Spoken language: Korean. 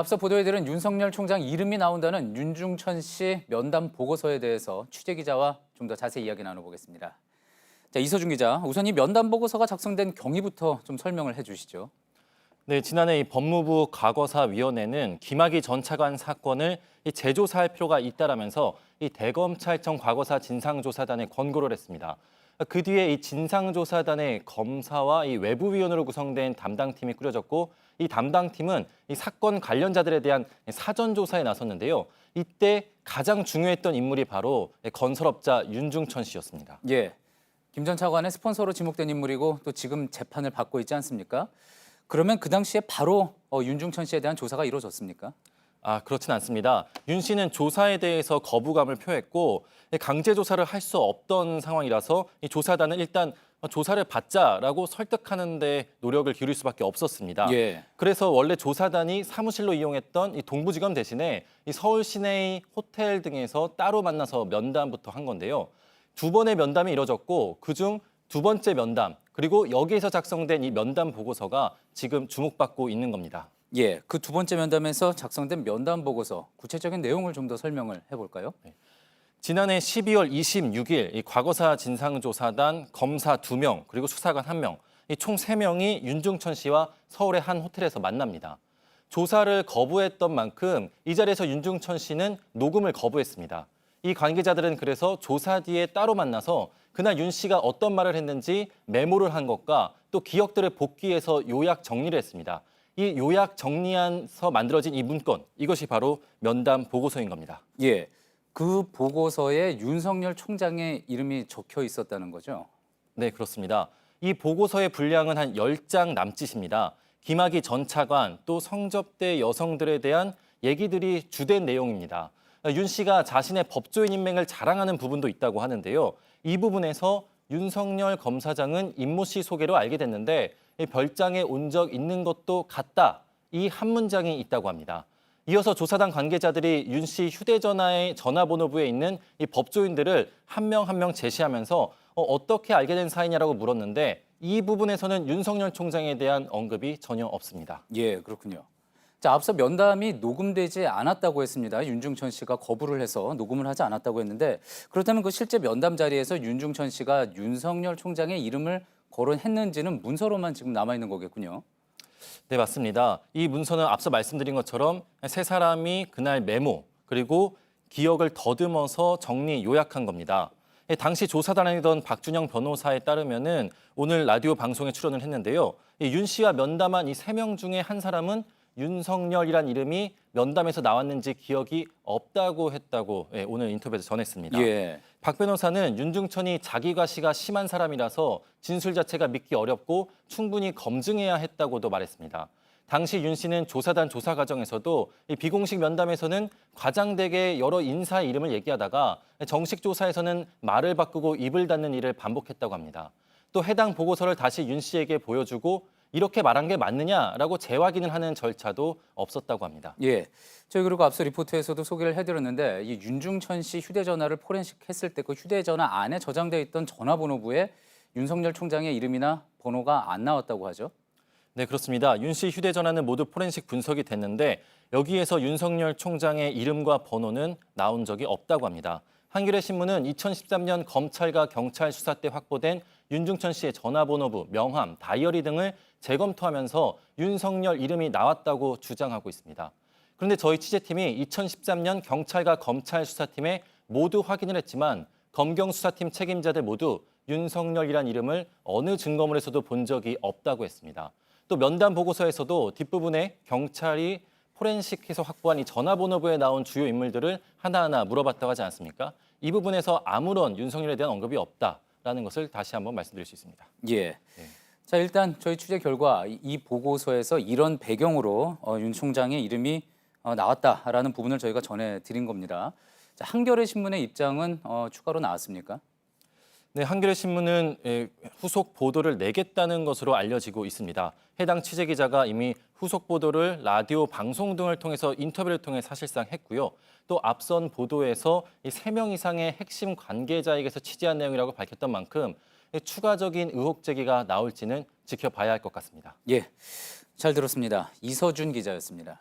앞서 보도해드린 윤석열 총장 이름이 나온다는 윤중천 씨 면담 보고서에 대해서 취재기자와 좀 더 자세히 이야기 나눠보겠습니다. 자, 이서준 기자, 우선 이 면담 보고서가 작성된 경위부터 좀 설명을 해주시죠. 네, 지난해 이 법무부 과거사위원회는 김학의 전 차관 사건을 재조사할 필요가 있다라면서 이 대검찰청 과거사 진상조사단에 권고를 했습니다. 그 뒤에 이 진상조사단의 검사와 이 외부위원으로 구성된 담당팀이 꾸려졌고, 이 담당팀은 이 사건 관련자들에 대한 사전조사에 나섰는데요. 이때 가장 중요했던 인물이 바로 건설업자 윤중천 씨였습니다. 예, 김 전 차관의 스폰서로 지목된 인물이고 또 지금 재판을 받고 있지 않습니까? 그러면 그 당시에 바로 윤중천 씨에 대한 조사가 이루어졌습니까? 그렇진 않습니다. 윤 씨는 조사에 대해서 거부감을 표했고 강제 조사를 할 수 없던 상황이라서 이 조사단은 일단 조사를 받자라고 설득하는 데 노력을 기울일 수밖에 없었습니다. 예. 그래서 원래 조사단이 사무실로 이용했던 이 동부지검 대신에 이 서울 시내의 호텔 등에서 따로 만나서 면담부터 한 건데요. 두 번의 면담이 이뤄졌고 그중 두 번째 면담, 그리고 여기에서 작성된 이 면담 보고서가 지금 주목받고 있는 겁니다. 예, 그 두 번째 면담에서 작성된 면담 보고서 구체적인 내용을 좀 더 설명을 해볼까요? 지난해 12월 26일 이 과거사 진상조사단 검사 2명 그리고 수사관 1명, 이 총 3명이 윤중천 씨와 서울의 한 호텔에서 만납니다. 조사를 거부했던 만큼 이 자리에서 윤중천 씨는 녹음을 거부했습니다. 이 관계자들은 그래서 조사 뒤에 따로 만나서 그날 윤 씨가 어떤 말을 했는지 메모를 한 것과 또 기억들을 복귀해서 요약 정리를 했습니다. 이 요약 정리해서 만들어진 이 문건, 이것이 바로 면담 보고서인 겁니다. 예, 그 보고서에 윤석열 총장의 이름이 적혀 있었다는 거죠? 네, 그렇습니다. 이 보고서의 분량은 한 10장 남짓입니다. 김학의 전 차관, 또 성접대 여성들에 대한 얘기들이 주된 내용입니다. 윤 씨가 자신의 법조인 인맥을 자랑하는 부분도 있다고 하는데요. 이 부분에서 윤석열 검사장은 임모 씨 소개로 알게 됐는데 별장에 온 적 있는 것도 같다. 이 한 문장이 있다고 합니다. 이어서 조사단 관계자들이 윤 씨 휴대전화의 전화번호부에 있는 이 법조인들을 한 명 한 명 제시하면서 어떻게 알게 된 사이냐라고 물었는데 이 부분에서는 윤석열 총장에 대한 언급이 전혀 없습니다. 예, 그렇군요. 자, 앞서 면담이 녹음되지 않았다고 했습니다. 윤중천 씨가 거부를 해서 녹음을 하지 않았다고 했는데 그렇다면 그 실제 면담 자리에서 윤중천 씨가 윤석열 총장의 이름을 거론했는지는 문서로만 지금 남아있는 거겠군요. 네, 맞습니다. 이 문서는 앞서 말씀드린 것처럼 세 사람이 그날 메모 그리고 기억을 더듬어서 정리 요약한 겁니다. 당시 조사단이던 박준영 변호사에 따르면은 오늘 라디오 방송에 출연을 했는데요. 윤 씨와 면담한 이 3명 중에 한 사람은 윤석열이란 이름이 면담에서 나왔는지 기억이 없다고 했다고 오늘 인터뷰에서 전했습니다. 예. 박 변호사는 윤중천이 자기과시가 심한 사람이라서 진술 자체가 믿기 어렵고 충분히 검증해야 했다고도 말했습니다. 당시 윤 씨는 조사단 조사 과정에서도 이 비공식 면담에서는 과장되게 여러 인사의 이름을 얘기하다가 정식 조사에서는 말을 바꾸고 입을 닫는 일을 반복했다고 합니다. 또 해당 보고서를 다시 윤 씨에게 보여주고 이렇게 말한 게 맞느냐라고 재확인을 하는 절차도 없었다고 합니다. 예. 저희 그리고 앞서 리포트에서도 소개를 해드렸는데 이 윤중천 씨 휴대전화를 포렌식했을 때 그 휴대전화 안에 저장되어 있던 전화번호부에 윤석열 총장의 이름이나 번호가 안 나왔다고 하죠. 네, 그렇습니다. 윤 씨 휴대전화는 모두 포렌식 분석이 됐는데 여기에서 윤석열 총장의 이름과 번호는 나온 적이 없다고 합니다. 한겨레 신문은 2013년 검찰과 경찰 수사 때 확보된 윤중천 씨의 전화번호부, 명함, 다이어리 등을 재검토하면서 윤석열 이름이 나왔다고 주장하고 있습니다. 그런데 저희 취재팀이 2013년 경찰과 검찰 수사팀에 모두 확인을 했지만 검경 수사팀 책임자들 모두 윤석열이란 이름을 어느 증거물에서도 본 적이 없다고 했습니다. 또 면담 보고서에서도 뒷부분에 경찰이 포렌식해서 확보한 이 전화번호부에 나온 주요 인물들을 하나하나 물어봤다고 하지 않습니까? 이 부분에서 아무런 윤석열에 대한 언급이 없다라는 것을 다시 한번 말씀드릴 수 있습니다. 예. 자, 일단 저희 취재 결과 이 보고서에서 이런 배경으로 윤 총장의 이름이 나왔다라는 부분을 저희가 전해드린 겁니다. 자, 한겨레 신문의 입장은 추가로 나왔습니까? 네, 한겨레 신문은 후속 보도를 내겠다는 것으로 알려지고 있습니다. 해당 취재기자가 이미 후속 보도를 라디오 방송 등을 통해서 인터뷰를 통해 사실상 했고요. 또 앞선 보도에서 이 3명 이상의 핵심 관계자에게서 취재한 내용이라고 밝혔던 만큼 추가적인 의혹 제기가 나올지는 지켜봐야 할 것 같습니다. 예, 잘 들었습니다. 이서준 기자였습니다.